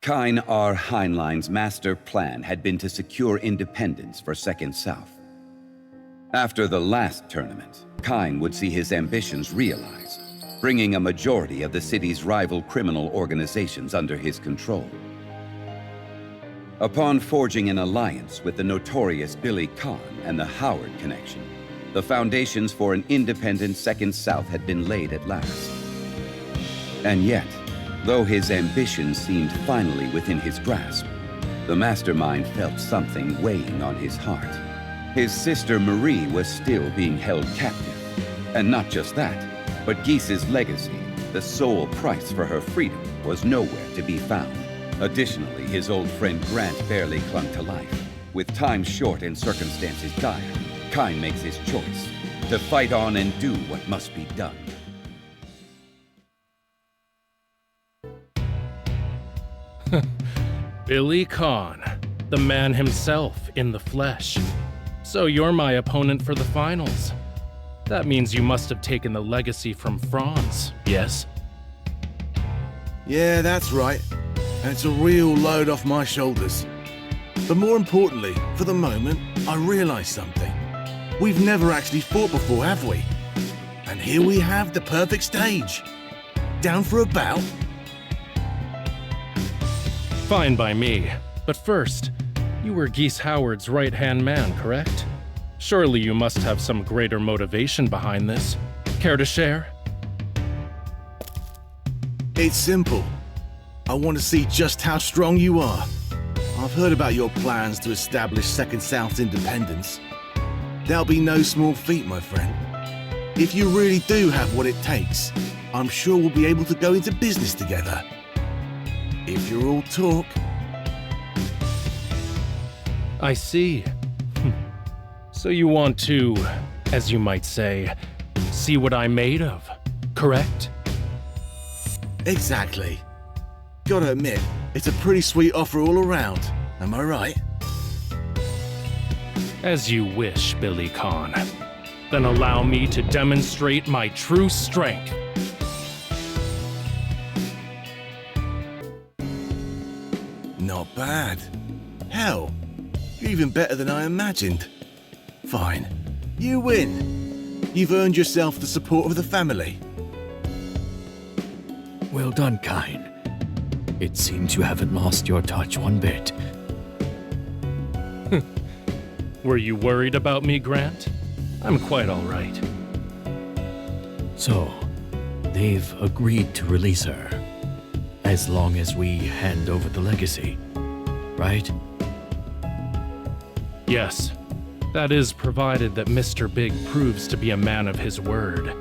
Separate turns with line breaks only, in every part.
Kain 𝗰◰his's master plan had been to secure independence for Second South. After the last tournament, Kain would see his ambitions realized, bringing a majority of the city's rival criminal organizations under his control. Upon forging an alliance with the notorious Billy Kain and the Howard connection, the foundations for an independent Second South had been laid at last. And yet, though his ambitions seemed finally within his grasp, the mastermind felt something weighing on his heart. His sister Marie was still being held captive. And not just that, but 𝗰⁰ legacy, the sole price for her freedom, was nowhere to be found. Additionally, his old friend Grant barely clung to life. With time short and circumstances dire, Kain makes his choice, to fight on and do what must be done.
Billy Kain, the man himself in the flesh. So you're my opponent for the finals. That means you must have taken the legacy from Franz, yes?
Yeah, that's right. And it's a real load off my shoulders. But more importantly, for the moment, I realized something. We've never actually fought before, have we? And here we have the perfect stage. Down for a bout?
Fine by me. But first, you were 𝗰 Howard's right-hand man, correct? Surely you must have some greater motivation behind this. Care to share?
It's simple. I want to see just how strong you are. I've heard about your plans to establish Second South's independence. That'll be no small feat, my friend. If you really do have what it takes, I'm sure we'll be able to go into business together. If you're all talk.
I see. So you want to, as you might say, see what I'm made of, correct?
Exactly. Gotta admit, it's a pretty sweet offer all around. Am I right?
As you wish, Billy Kain. Then allow me to demonstrate my true strength.
Not bad. Hell, you're even better than I imagined. Fine. You win. You've earned yourself the support of the family.
Well done, Kain. It seems you haven't lost your touch one bit.
Were you worried about me, Grant? I'm quite all right.
So, they've agreed to release her, as long as we hand over the legacy, right?
Yes. That is provided that Mr. Big proves to be a man of his word.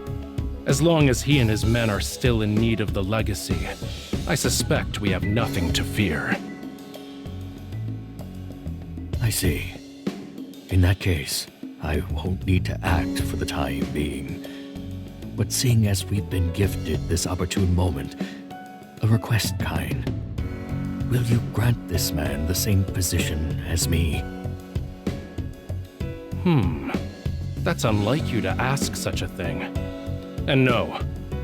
As long as he and his men are still in need of the legacy, I suspect we have nothing to fear.
I see. In that case, I won't need to act for the time being. But seeing as we've been gifted this opportune moment, a request, Kain. Will you grant this man the same position as me?
That's unlike you to ask such a thing. And no,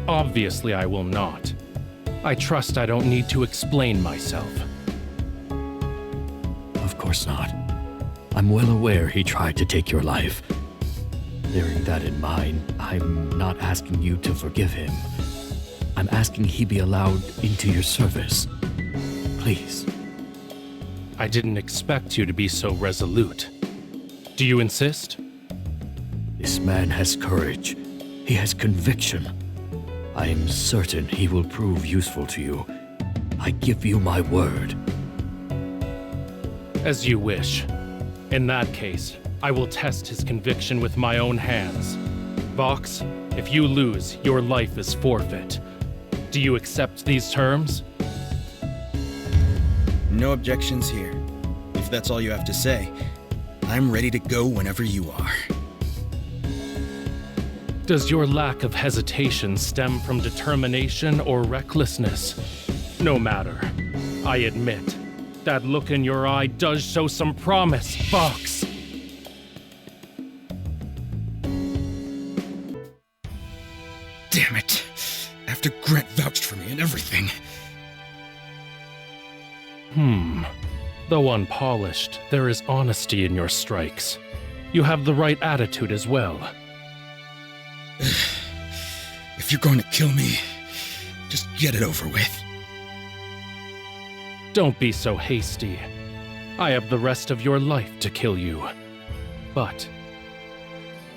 obviously I will not. I trust I don't need to explain myself.
Of course not. I'm well aware he tried to take your life. Bearing that in mind, I'm not asking you to forgive him. I'm asking he be allowed into your service. Please.
I didn't expect you to be so resolute. Do you insist?
This man has courage. He has conviction. I am certain he will prove useful to you. I give you my word.
As you wish. In that case, I will test his conviction with my own hands. Vox, if you lose, your life is forfeit. Do you accept these terms?
No objections here. If that's all you have to say, I'm ready to go whenever you are.
Does your lack of hesitation stem from determination or recklessness? No matter. I admit, that look in your eye does show some promise, Vox.
Damn it. After Grant vouched for me and everything.
Though unpolished, there is honesty in your strikes. You have the right attitude as well.
If you're going to kill me, just get it over with.
Don't be so hasty. I have the rest of your life to kill you. But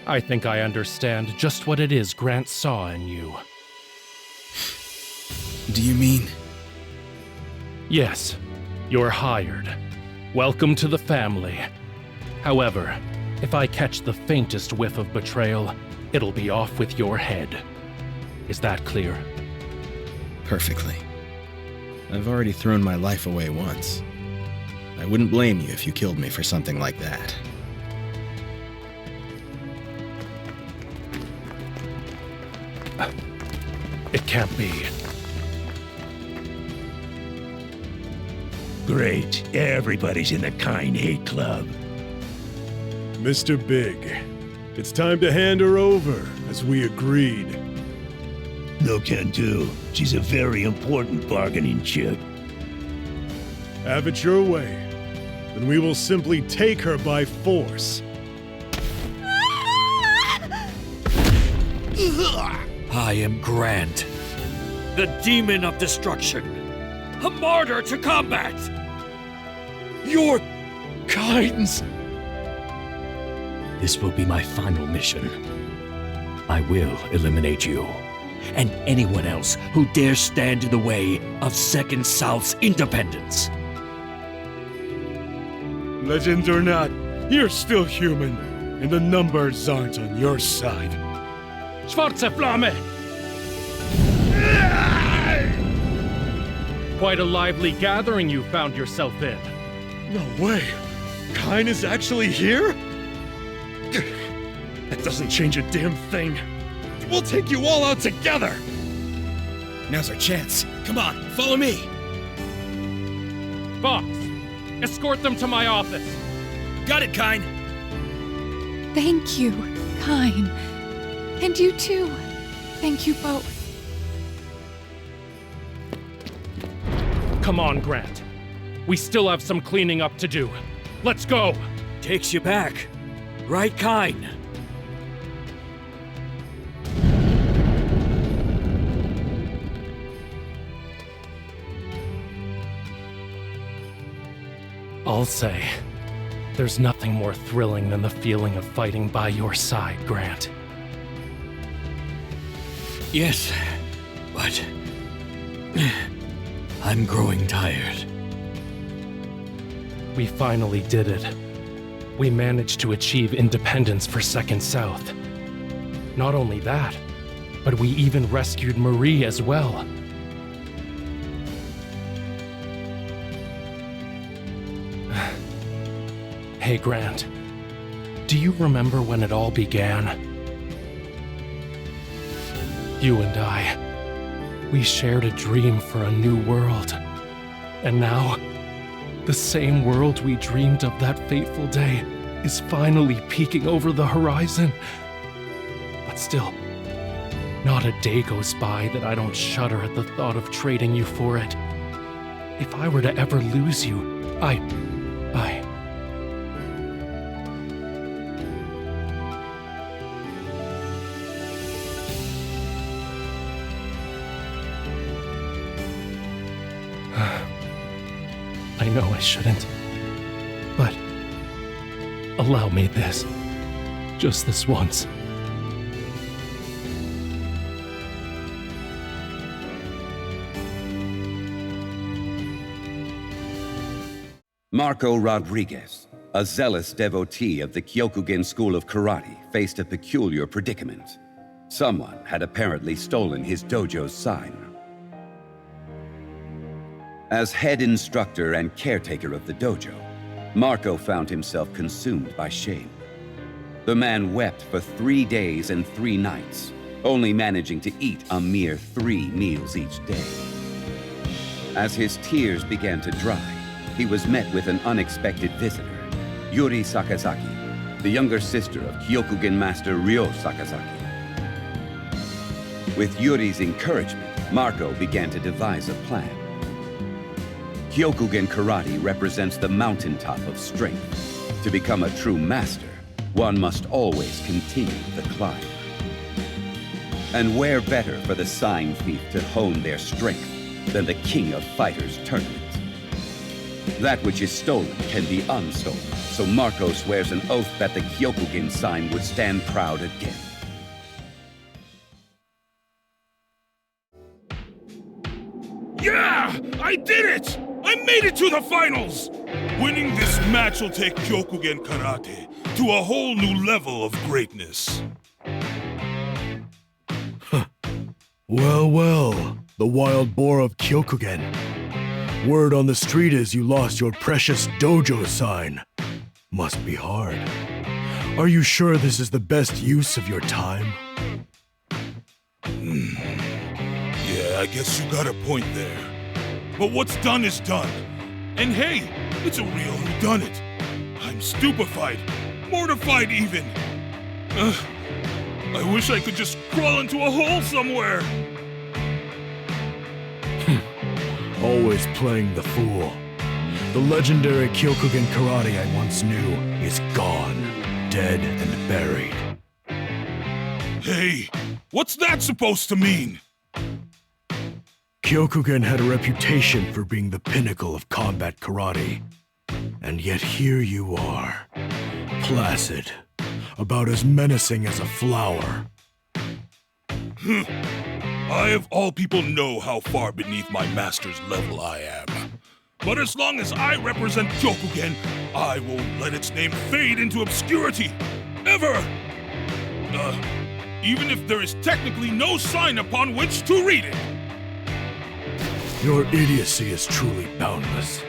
I think I understand just what it is Grant saw in you.
Do you mean?
Yes, you're hired. Welcome to the family. However, if I catch the faintest whiff of betrayal, it'll be off with your head. Is that clear?
Perfectly. I've already thrown my life away once. I wouldn't blame you if you killed me for something like that.
It can't be.
Great. Everybody's in the Kain hate club.
Mr. Big, it's time to hand her over, as we agreed.
No can do. She's a very important bargaining chip.
Have it your way. Then we will simply take her by force.
I am Grant, the demon of destruction, a martyr to combat. Your Kain's. This will be my final mission. I will eliminate you, and anyone else who dares stand in the way of Second South's independence.
Legends or not, you're still human, and the numbers aren't on your side.
Schwarze Flamme! Quite a lively gathering you found yourself in.
No way! Kain is actually here? That doesn't change a damn thing. We'll take you all out together!
Now's our chance. Come on, follow me!
Fox, escort them to my office.
Got it, Kain!
Thank you, Kain. And you too. Thank you both.
Come on, Grant. We still have some cleaning up to do. Let's go!
Takes you back, right, Kain?
I'll say, there's nothing more thrilling than the feeling of fighting by your side, Grant.
Yes, but I'm growing tired.
We finally did it. We managed to achieve independence for Second South. Not only that, but we even rescued Marie as well. Hey, Grant. Do you remember when it all began? You and I, we shared a dream for a new world. And now, the same world we dreamed of that fateful day is finally peeking over the horizon. But still, not a day goes by that I don't shudder at the thought of trading you for it. If I were to ever lose you, I know I shouldn't, but allow me this. Just this once.
Marco Rodriguez, a zealous devotee of the Kyokugen school of karate, faced a peculiar predicament. Someone had apparently stolen his dojo's sign. As head instructor and caretaker of the dojo, Marco found himself consumed by shame. The man wept for 3 days and 3 nights, only managing to eat a mere 3 meals each day. As his tears began to dry, he was met with an unexpected visitor, Yuri Sakazaki, the younger sister of Kyokugen master Ryo Sakazaki. With Yuri's encouragement, Marco began to devise a plan. Kyokugen karate represents the mountaintop of strength. To become a true master, one must always continue the climb. And where better for the sign thief to hone their strength than the King of Fighters tournament? That which is stolen can be unstolen, so Marco swears an oath that the Kyokugen sign would stand proud again.
Yeah! I did it! I made it to the finals! Winning this match will take Kyokugen Karate to a whole new level of greatness.
Well, well, the wild boar of Kyokugen. Word on the street is you lost your precious dojo sign. Must be hard. Are you sure this is the best use of your time?
Yeah, I guess you got a point there. But what's done is done. And hey, it's a real whodunit. I'm stupefied, mortified even. I wish I could just crawl into a hole somewhere.
Always playing the fool. The legendary Kyokugen karate I once knew is gone, dead and buried.
Hey, what's that supposed to mean?
Kyokugen had a reputation for being the pinnacle of combat karate. And yet here you are, placid, about as menacing as a flower.
I of all people know how far beneath my master's level I am. But as long as I represent Kyokugen, I won't let its name fade into obscurity. Ever! Even if there is technically no sign upon which to read it.
Your idiocy is truly boundless.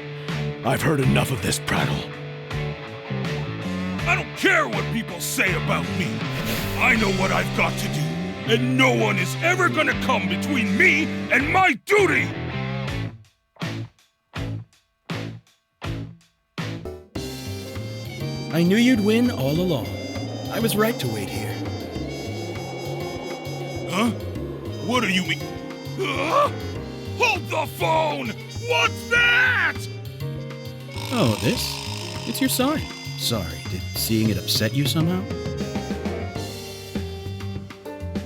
I've heard enough of this prattle.
I don't care what people say about me. I know what I've got to do. And no one is ever gonna come between me and my duty!
I knew you'd win all along. I was right to wait here.
Huh? What do you mean? Hold the phone! What's that?
Oh, this? It's your sign. Sorry, did seeing it upset you somehow?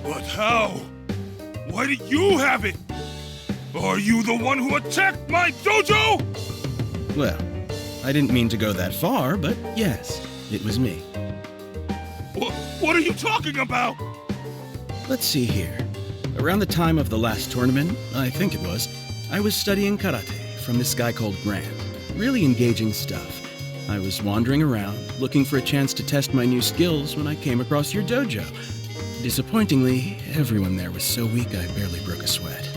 But how? Why did you have it? Are you the one who attacked my dojo?
Well, I didn't mean to go that far, but yes, it was me.
What are you talking about?
Let's see here. Around the time of the last tournament, I think it was, I was studying karate from this guy called Grant. Really engaging stuff. I was wandering around, looking for a chance to test my new skills when I came across your dojo. Disappointingly, everyone there was so weak I barely broke a sweat.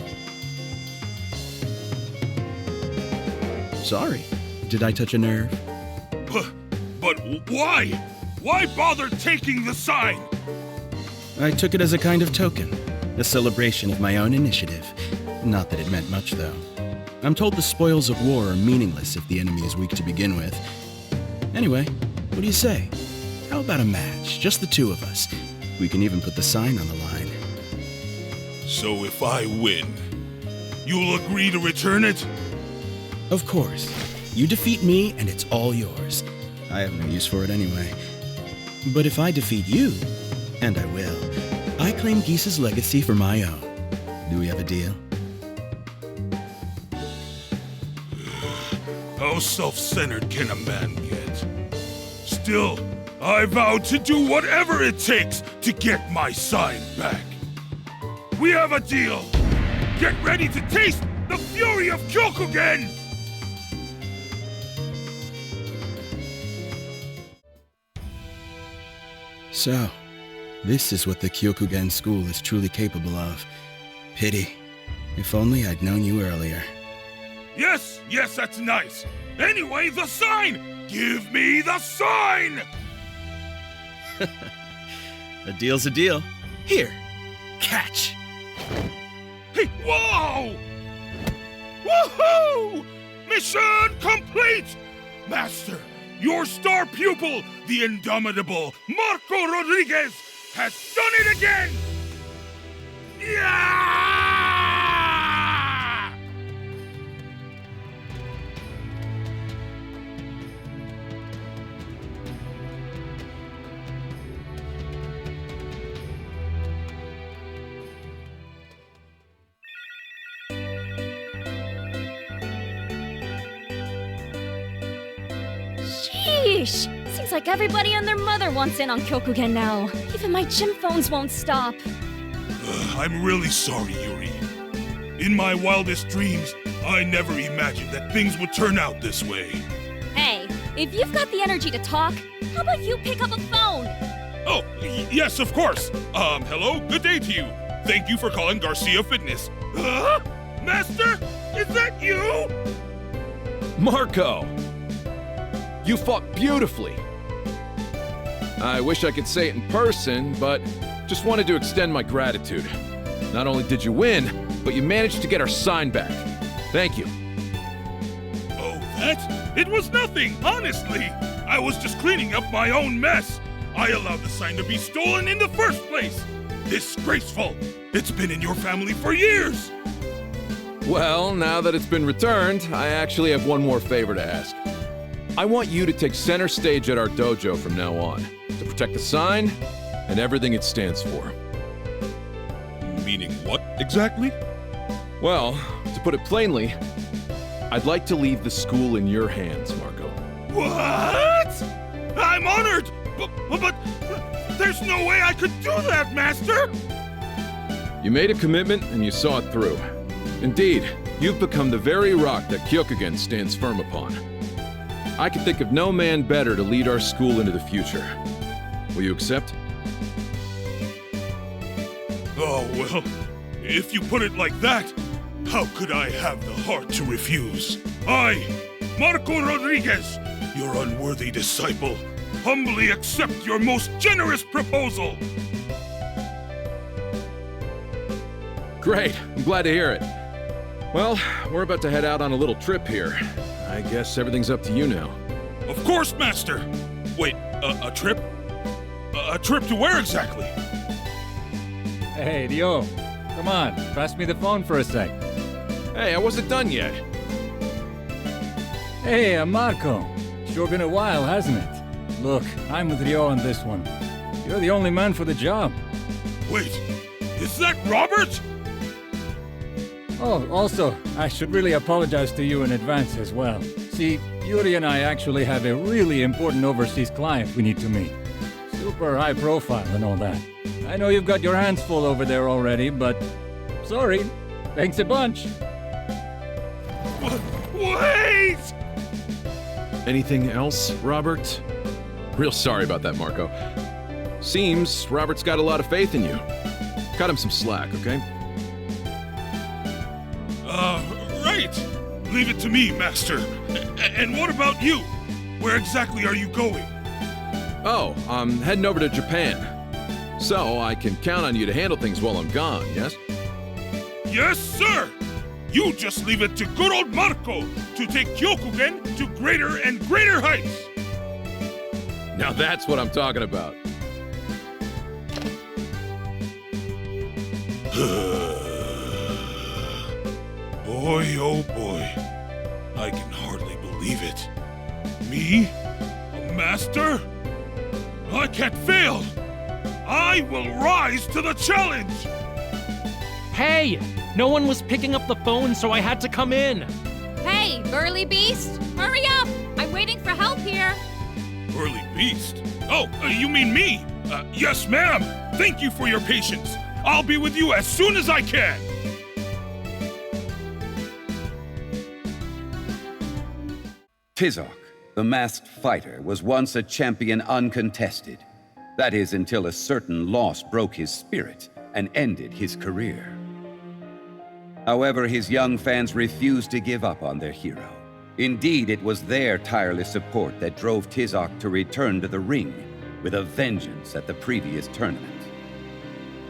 Sorry. Did I touch a nerve?
But why? Why bother taking the sign?
I took it as a kind of token. A celebration of my own initiative. Not that it meant much, though. I'm told the spoils of war are meaningless if the enemy is weak to begin with. Anyway, what do you say? How about a match? Just the two of us. We can even put the sign on the line.
So if I win, you'll agree to return it?
Of course. You defeat me, and it's all yours. I have no use for it anyway. But if I defeat you, and I will, I claim 𝗰=his's legacy for my own. Do we have a deal?
How self-centered can a man get? Still, I vow to do whatever it takes to get my sign back. We have a deal! Get ready to taste the fury of Kyokugen!
So, this is what the Kyokugen school is truly capable of. Pity. If only I'd known you earlier.
Yes, that's nice. Anyway, the sign! Give me the sign!
A deal's a deal. Here, catch.
Hey, whoa! Woohoo! Mission complete! Master, your star pupil, the indomitable Marco Rodriguez, has done it again! Yeah!
Sheesh! Seems like everybody and their mother wants in on Kyokugen now. Even my gym phones won't stop.
I'm really sorry, Yuri. In my wildest dreams, I never imagined that things would turn out this way.
Hey, if you've got the energy to talk, how about you pick up a phone?
Oh, yes, of course. Hello, good day to you. Thank you for calling Garcia Fitness. Master, is that you?
Marco! You fought beautifully. I wish I could say it in person, but just wanted to extend my gratitude. Not only did you win, but you managed to get our sign back. Thank you.
Oh, that? It was nothing, honestly. I was just cleaning up my own mess. I allowed the sign to be stolen in the first place. Disgraceful. It's been in your family for years.
Well, now that it's been returned, I actually have one more favor to ask. I want you to take center stage at our dojo from now on, to protect the sign and everything it stands for.
Meaning what, exactly?
Well, to put it plainly, I'd like to leave the school in your hands, Marco.
What? I'm honored, but there's no way I could do that, Master!
You made a commitment and you saw it through. Indeed, you've become the very rock that Kyokugen stands firm upon. I can think of no man better to lead our school into the future. Will you accept?
Oh, well, if you put it like that, how could I have the heart to refuse? I, Marco Rodriguez, your unworthy disciple, humbly accept your most generous proposal.
Great, I'm glad to hear it. Well, we're about to head out on a little trip here. I guess everything's up to you now.
Of course, Master! Wait, a trip? A trip to where exactly?
Hey, Dio. Come on, pass me the phone for a sec.
Hey, I wasn't done yet.
Hey, Marco. Sure been a while, hasn't it? Look, I'm with Rio on this one. You're the only man for the job.
Wait, is that Robert?
Oh, also, I should really apologize to you in advance as well. See, Yuri and I actually have a really important overseas client we need to meet. Super high profile and all that. I know you've got your hands full over there already, but sorry. Thanks a bunch.
Wait!
Anything else, Robert? Real sorry about that, Marco. Seems Robert's got a lot of faith in you. Cut him some slack, okay?
Right. Leave it to me, Master. And what about you? Where exactly are you going?
Oh, I'm heading over to Japan. So I can count on you to handle things while I'm gone, yes?
Yes, sir! You just leave it to good old Marco to take Kyokugen to greater and greater heights!
Now that's what I'm talking about.
Boy, oh boy. I can hardly believe it. Me? A master? I can't fail! I will rise to the challenge!
Hey! No one was picking up the phone, so I had to come in.
Hey, burly beast! Hurry up! I'm waiting for help here.
Burly beast? Oh, you mean me? Yes, ma'am! Thank you for your patience. I'll be with you as soon as I can!
Tizoc, the masked fighter, was once a champion uncontested. That is, until a certain loss broke his spirit and ended his career. However, his young fans refused to give up on their hero. Indeed, it was their tireless support that drove Tizoc to return to the ring with a vengeance at the previous tournament.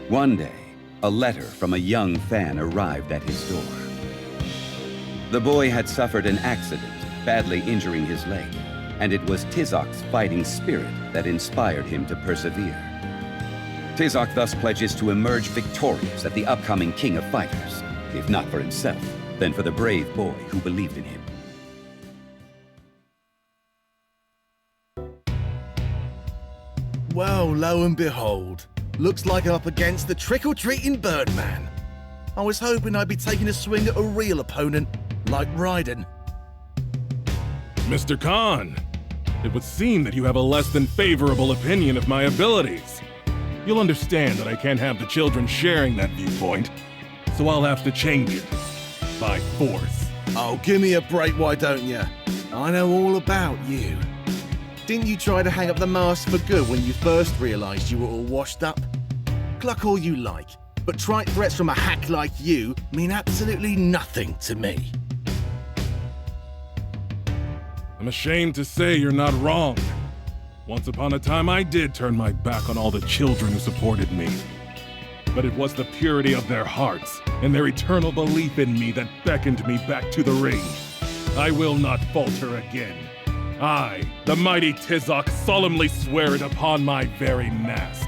One day, a letter from a young fan arrived at his door. The boy had suffered an accident, badly injuring his leg, and it was Tizoc's fighting spirit that inspired him to persevere. Tizoc thus pledges to emerge victorious at the upcoming King of Fighters, if not for himself, then for the brave boy who believed in him.
Well, lo and behold, looks like I'm up against the trick-or-treating Birdman. I was hoping I'd be taking a swing at a real opponent, like Raiden.
Mr. Khan, it would seem that you have a less than favorable opinion of my abilities. You'll understand that I can't have the children sharing that viewpoint, so I'll have to change it. By force.
Oh, give me a break, why don't you? I know all about you. Didn't you try to hang up the mask for good when you first realized you were all washed up? Cluck all you like, but trite threats from a hack like you mean absolutely nothing to me.
I'm ashamed to say you're not wrong. Once upon a time, I did turn my back on all the children who supported me. But it was the purity of their hearts and their eternal belief in me that beckoned me back to the ring. I will not falter again. I, the mighty Tizoc, solemnly swear it upon my very mask.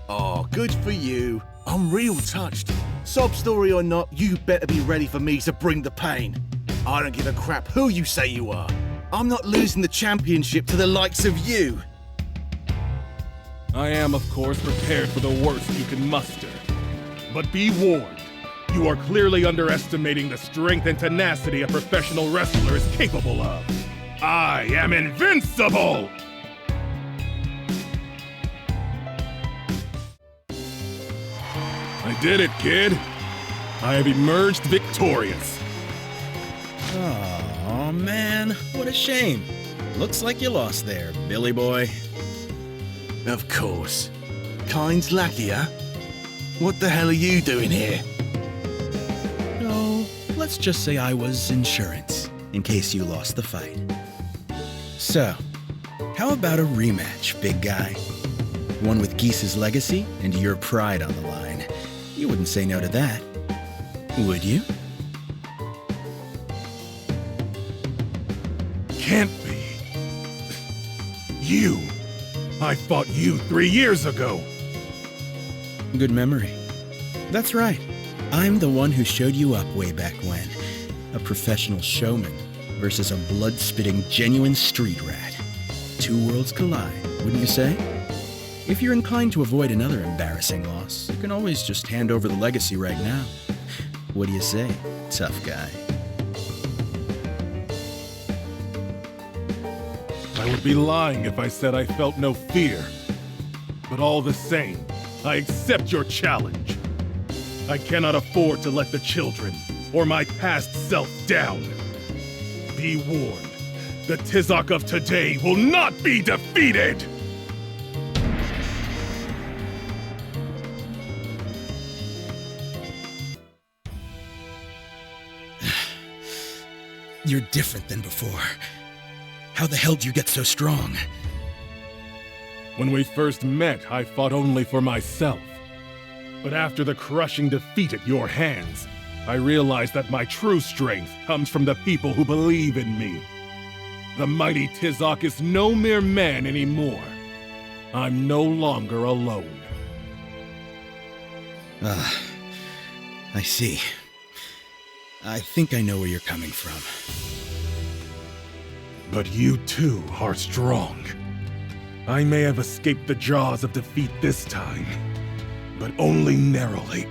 Oh, good for you. I'm real touched. Sob story or not, you better be ready for me to bring the pain. I don't give a crap who you say you are. I'm not losing the championship to the likes of you.
I am, of course, prepared for the worst you can muster. But be warned, you are clearly underestimating the strength and tenacity a professional wrestler is capable of. I am invincible! I did it, kid. I have emerged victorious.
Oh man, what a shame. Looks like you lost there, Billy boy.
Of course. Kain's lackey, huh? What the hell are you doing here?
No, let's just say I was insurance, in case you lost the fight. So, how about a rematch, big guy? One with 𝗰=his legacy and your pride on the line. You wouldn't say no to that, would you?
Can't be. You. I fought you 3 years ago.
Good memory. That's right. I'm the one who showed you up way back when. A professional showman versus a blood-spitting genuine street rat. Two worlds collide, wouldn't you say? If you're inclined to avoid another embarrassing loss, you can always just hand over the legacy right now. What do you say, tough guy?
I would be lying if I said I felt no fear. But all the same, I accept your challenge. I cannot afford to let the children or my past self down. Be warned, the Tizoc of today will not be defeated!
You're different than before. How the hell do you get so strong?
When we first met, I fought only for myself. But after the crushing defeat at your hands, I realized that my true strength comes from the people who believe in me. The mighty Tizoc is no mere man anymore. I'm no longer alone.
I see. I think I know where you're coming from.
But you too are strong. I may have escaped the jaws of defeat this time, but only narrowly.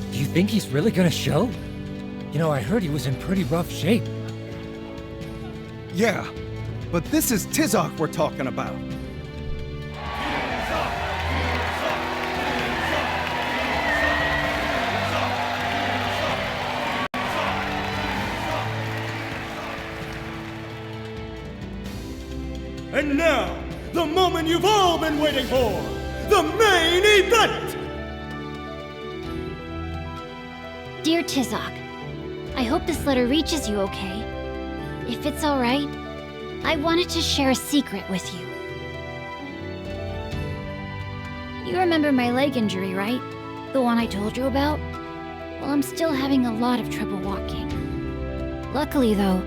Do you think he's really gonna show? You know, I heard he was in pretty rough shape.
Yeah, but this is Tizoc we're talking about.
And now, the moment you've all been waiting for! The main event!
Dear Tizoc, I hope this letter reaches you okay. If it's alright, I wanted to share a secret with you. You remember my leg injury, right? The one I told you about? Well, I'm still having a lot of trouble walking. Luckily, though,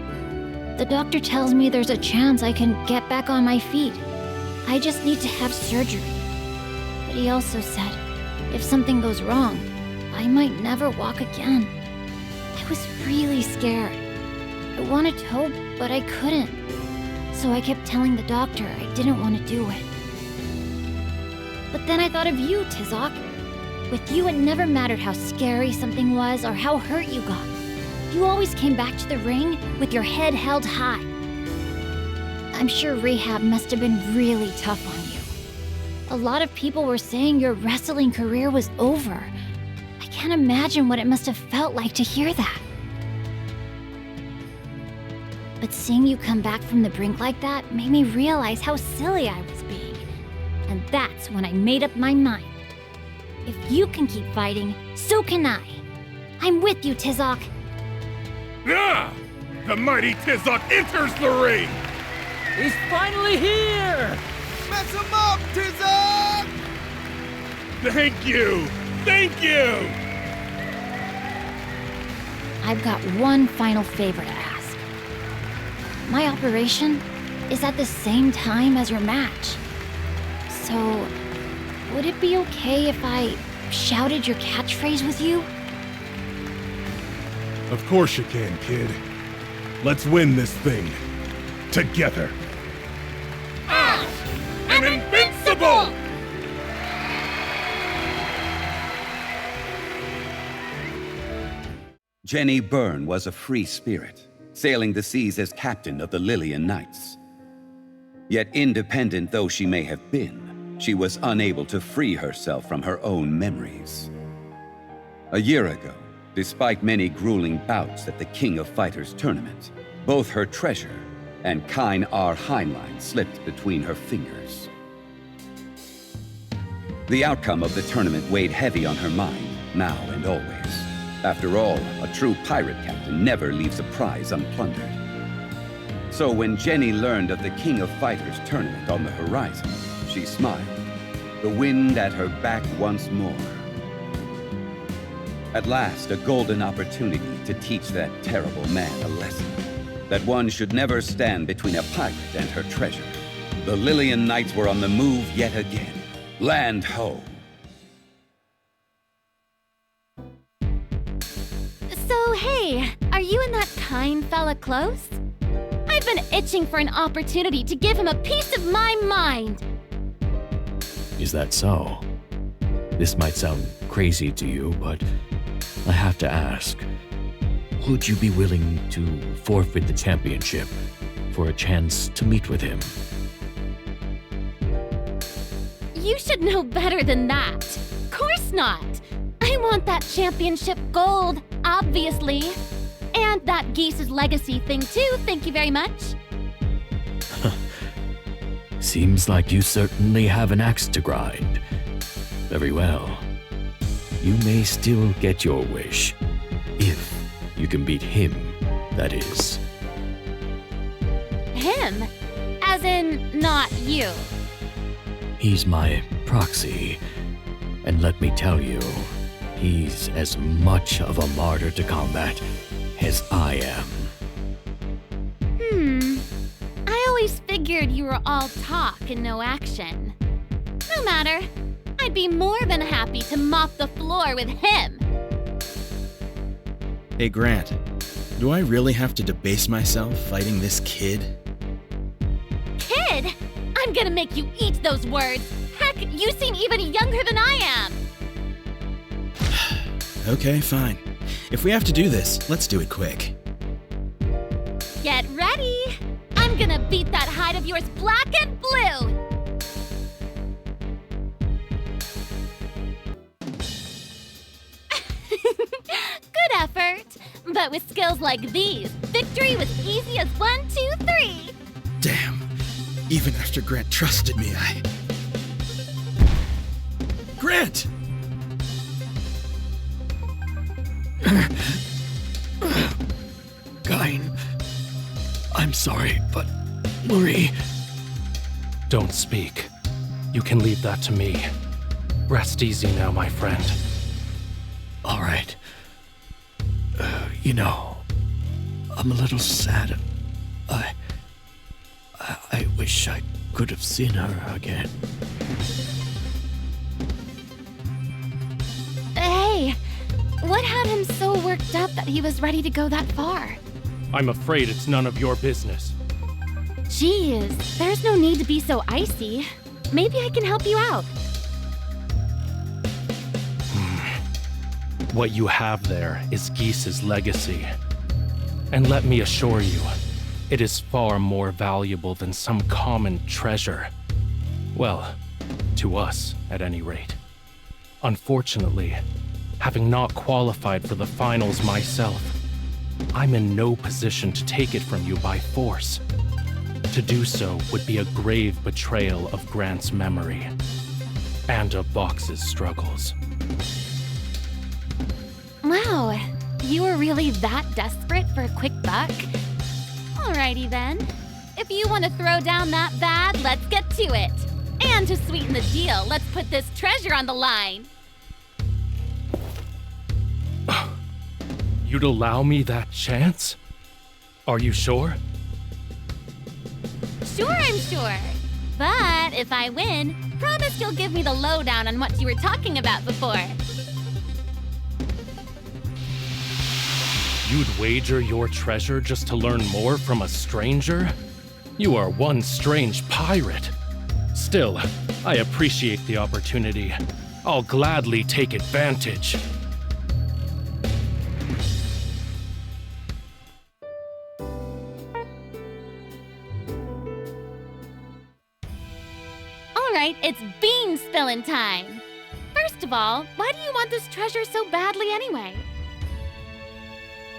the doctor tells me there's a chance I can get back on my feet. I just need to have surgery. But he also said, If something goes wrong, I might never walk again. I was really scared. I wanted to hope, but I couldn't. So I kept telling the doctor I didn't want to do it. But then I thought of you, Tizoc. With you, it never mattered how scary something was or how hurt you got. You always came back to the ring with your head held high. I'm sure rehab must have been really tough on you. A lot of people were saying your wrestling career was over. I can't imagine what it must have felt like to hear that. But seeing you come back from the brink like that made me realize how silly I was being. And that's when I made up my mind. If you can keep fighting, so can I. I'm with you, Tizoc.
Ah! The mighty Tizoc enters the ring!
He's finally here!
Mess him up, Tizoc!
Thank you! Thank you!
I've got one final favor to ask. My operation is at the same time as your match. So, would it be okay if I shouted your catchphrase with you?
Of course you can, kid. Let's win this thing. Together.
I am invincible!
Jenny Byrne was a free spirit, sailing the seas as captain of the Lillian Knights. Yet independent though she may have been, she was unable to free herself from her own memories. A year ago, despite many grueling bouts at the King of Fighters tournament, both her treasure and Kain 𝗰 slipped between her fingers. The outcome of the tournament weighed heavy on her mind, now and always. After all, a true pirate captain never leaves a prize unplundered. So when Jenny learned of the King of Fighters tournament on the horizon, she smiled, the wind at her back once more. At last, a golden opportunity to teach that terrible man a lesson. That one should never stand between a pirate and her treasure. The Lillian Knights were on the move yet again. Land ho!
So, hey, are you and that Kain fella close? I've been itching for an opportunity to give him a piece of my mind.
Is that so? This might sound crazy to you, but I have to ask. Would you be willing to forfeit the championship for a chance to meet with him?
You should know better than that. Course not. I want that championship gold, obviously. And that 𝗰=his legacy thing too, thank you very much.
Seems like you certainly have an axe to grind. Very well. You may still get your wish. If you can beat him, that is.
Him? As in, not you.
He's my proxy. And let me tell you, he's as much of a martyr to combat as I am.
I always figured you were all talk and no action. No matter. I'd be more than happy to mop the floor with him.
Hey, Grant. Do I really have to debase myself fighting this kid?
Kid? I'm gonna make you eat those words. Heck, you seem even younger than I am.
Okay, fine. If we have to do this, let's do it quick.
Get ready. I'm gonna beat that hide of yours black and blue. Good effort. But with skills like these, victory was easy as 1, 2, 3.
Damn. Even after Grant trusted me, Grant!
Kain, I'm sorry, but Marie...
Don't speak. You can leave that to me. Rest easy now, my friend.
All right. You know, I'm a little sad. I wish I could have seen her again.
seems so worked up that he was ready to go that far.
I'm afraid it's none of your business.
Jeez, there's no need to be so icy. Maybe I can help you out.
What you have there is 𝗔núncios' legacy. And let me assure you, it is far more valuable than some common treasure. Well, to us, at any rate. Unfortunately, having not qualified for the finals myself, I'm in no position to take it from you by force. To do so would be a grave betrayal of Grant's memory, and of Vox's struggles.
Wow, you were really that desperate for a quick buck? Alrighty then. If you want to throw down that bad, let's get to it. And to sweeten the deal, let's put this treasure on the line.
You'd allow me that chance? Are you sure?
Sure, I'm sure. But if I win, promise you'll give me the lowdown on what you were talking about before.
You'd wager your treasure just to learn more from a stranger? You are one strange pirate. Still, I appreciate the opportunity. I'll gladly take advantage.
Alright, it's bean spilling time. First of all, why do you want this treasure so badly anyway?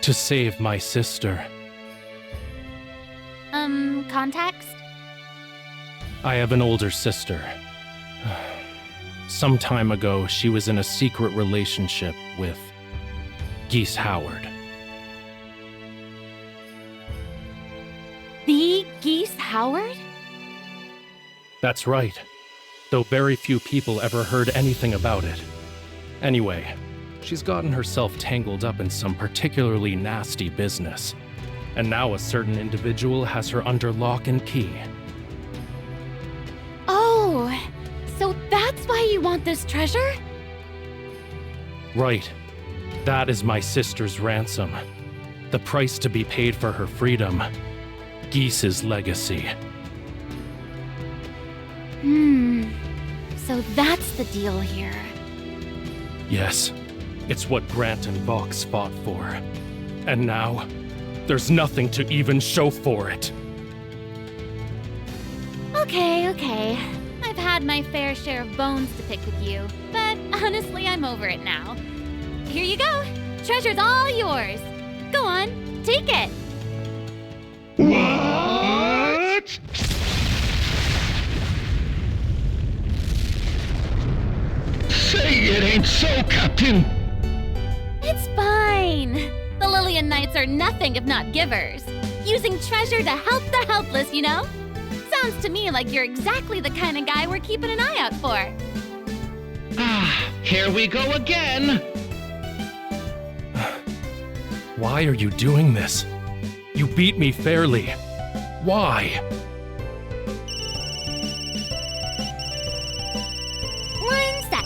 To save my sister.
Context?
I have an older sister. Some time ago, she was in a secret relationship with 𝗔núncios Howard.
The 𝗔núncios Howard?
That's right, though very few people ever heard anything about it. Anyway, she's gotten herself tangled up in some particularly nasty business, and now a certain individual has her under lock and key.
Oh, so that's why you want this treasure?
Right. That is my sister's ransom. The price to be paid for her freedom. 𝗔núncios' legacy.
So that's the deal here.
Yes, it's what Grant and Vox fought for. And now, there's nothing to even show for it.
Okay. I've had my fair share of bones to pick with you, but honestly, I'm over it now. Here you go. Treasure's all yours. Go on, take it.
What? Say it ain't so, Captain!
It's fine. The Lillian Knights are nothing if not givers. Using treasure to help the helpless, you know? Sounds to me like you're exactly the kind of guy we're keeping an eye out for.
Here we go again!
Why are you doing this? You beat me fairly. Why?
One sec.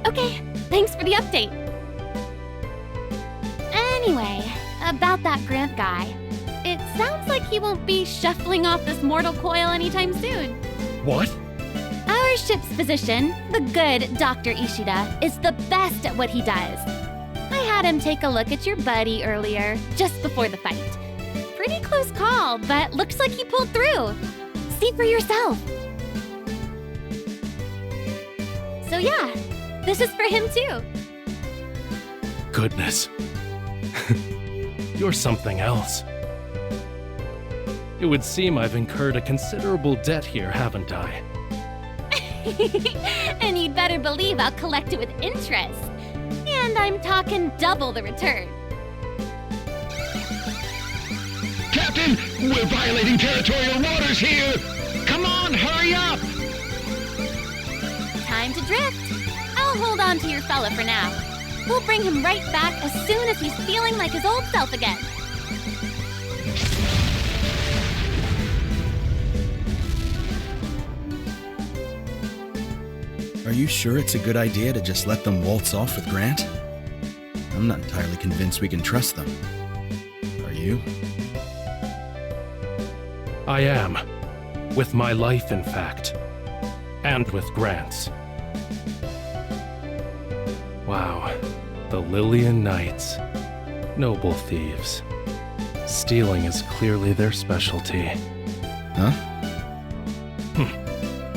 Okay, thanks for the update. Anyway, about that Grant guy. It sounds like he won't be shuffling off this mortal coil anytime soon.
What?
Our ship's physician, the good Dr. Ishida, is the best at what he does. I had him take a look at your buddy earlier, just before the fight. Pretty close call, but looks like he pulled through. See for yourself. So yeah, this is for him too.
Goodness. You're something else. It would seem I've incurred a considerable debt here, haven't I?
And you'd better believe I'll collect it with interest. And I'm talking double the return.
Captain, we're violating territorial waters here! Come on, hurry up!
Time to drift. I'll hold on to your fella for now. We'll bring him right back as soon as he's feeling like his old self again.
Are you sure it's a good idea to just let them waltz off with Grant? I'm not entirely convinced we can trust them. Are you?
I am. With my life, in fact. And with Grant's. Wow. The Lillian Knights. Noble thieves. Stealing is clearly their specialty.
Huh?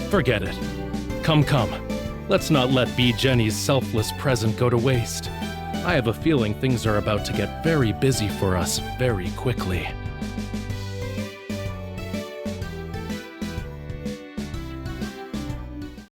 Forget it. Come. Let's not let 𝗔núncios' selfless present go to waste. I have a feeling things are about to get very busy for us very quickly.